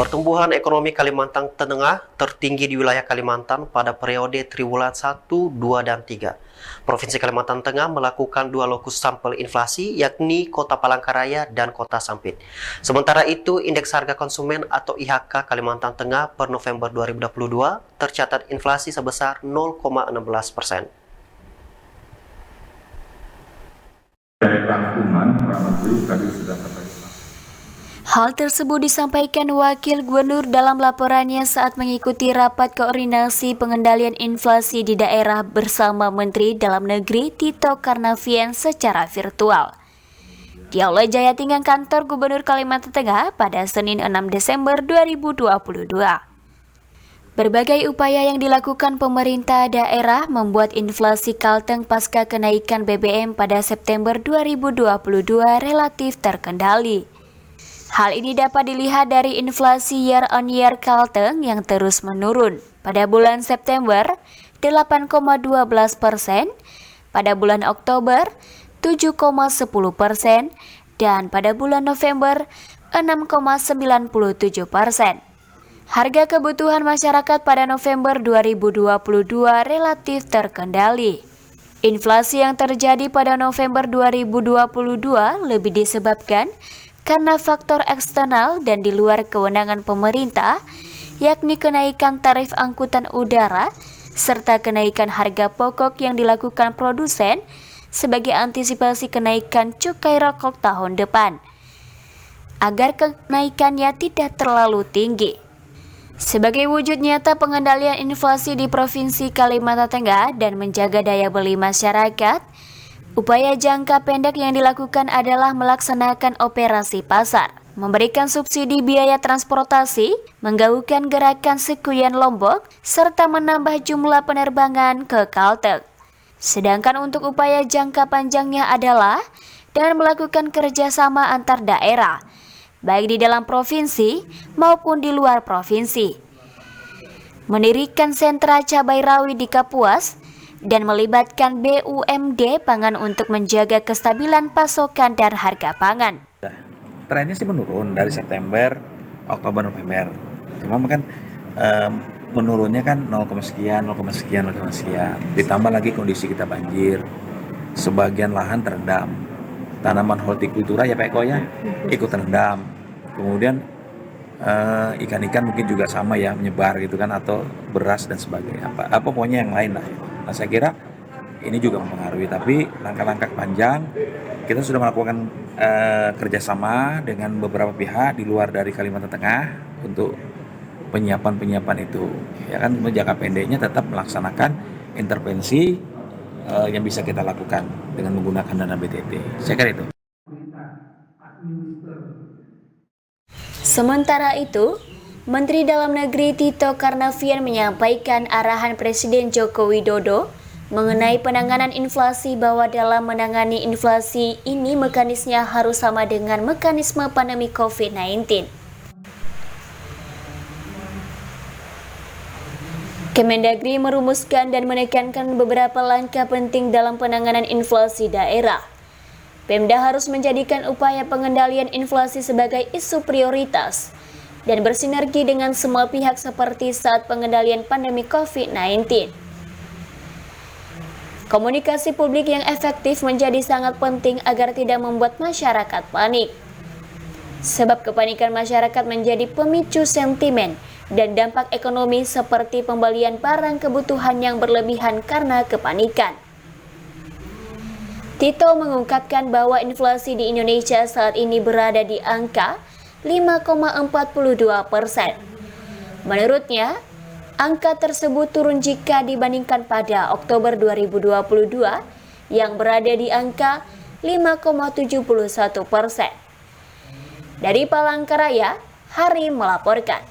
Pertumbuhan ekonomi Kalimantan Tengah tertinggi di wilayah Kalimantan pada periode triwulan 1, 2, dan 3. Provinsi Kalimantan Tengah melakukan 2 lokus sampel inflasi, yakni Kota Palangkaraya dan Kota Sampit. Sementara itu, Indeks Harga Konsumen atau IHK Kalimantan Tengah per November 2022 tercatat inflasi sebesar 0,16%. Dari rangkuman, tadi sudah terkait. Hal tersebut disampaikan Wakil Gubernur dalam laporannya saat mengikuti rapat koordinasi pengendalian inflasi di daerah bersama Menteri Dalam Negeri Tito Karnavian secara virtual di Aula Jayatinggan Kantor Gubernur Kalimantan Tengah pada Senin 6 Desember 2022. Berbagai upaya yang dilakukan pemerintah daerah membuat inflasi Kalteng pasca kenaikan BBM pada September 2022 relatif terkendali. Hal ini dapat dilihat dari inflasi year on year Kalteng yang terus menurun. Pada bulan September 8,12%, pada bulan Oktober 7,10%, dan pada bulan November 6,97%. Harga kebutuhan masyarakat pada November 2022 relatif terkendali. Inflasi yang terjadi pada November 2022 lebih disebabkan karena faktor eksternal dan di luar kewenangan pemerintah, yakni kenaikan tarif angkutan udara serta kenaikan harga pokok yang dilakukan produsen sebagai antisipasi kenaikan cukai rokok tahun depan, agar kenaikannya tidak terlalu tinggi. Sebagai wujud nyata pengendalian inflasi di Provinsi Kalimantan Tengah dan menjaga daya beli masyarakat, upaya jangka pendek yang dilakukan adalah melaksanakan operasi pasar, memberikan subsidi biaya transportasi, menggaungkan gerakan Sekuyan Lombok, serta menambah jumlah penerbangan ke Kalteng. Sedangkan untuk upaya jangka panjangnya adalah dengan melakukan kerjasama antar daerah, baik di dalam provinsi maupun di luar provinsi. Mendirikan sentra cabai rawit di Kapuas, dan melibatkan BUMD pangan untuk menjaga kestabilan pasokan dan harga pangan. Trennya sih menurun dari September, Oktober, November. Cuma kan menurunnya kan 0, sekian. Ditambah lagi kondisi kita banjir, sebagian lahan terendam. Tanaman hortikultura ya Pak Eko ya, ikut terendam. Kemudian ikan-ikan mungkin juga sama ya, menyebar gitu kan, atau beras dan sebagainya. Apa pokoknya yang lain lah. Nah, saya kira ini juga mempengaruhi, tapi langkah-langkah panjang kita sudah melakukan kerjasama dengan beberapa pihak di luar dari Kalimantan Tengah untuk penyiapan itu. Ya kan, jangka pendeknya tetap melaksanakan intervensi yang bisa kita lakukan dengan menggunakan dana BTT. Saya kira itu. Sementara itu, Menteri Dalam Negeri Tito Karnavian menyampaikan arahan Presiden Joko Widodo mengenai penanganan inflasi bahwa dalam menangani inflasi ini mekanismenya harus sama dengan mekanisme pandemi COVID-19. Kemendagri merumuskan dan menekankan beberapa langkah penting dalam penanganan inflasi daerah. Pemda harus menjadikan upaya pengendalian inflasi sebagai isu prioritas dan bersinergi dengan semua pihak seperti saat pengendalian pandemi COVID-19. Komunikasi publik yang efektif menjadi sangat penting agar tidak membuat masyarakat panik. Sebab kepanikan masyarakat menjadi pemicu sentimen dan dampak ekonomi seperti pembelian barang kebutuhan yang berlebihan karena kepanikan. Tito mengungkapkan bahwa inflasi di Indonesia saat ini berada di angka 5,42%. Menurutnya, angka tersebut turun jika dibandingkan pada Oktober 2022 yang berada di angka 5,71%. Dari Palangkaraya, Hari melaporkan.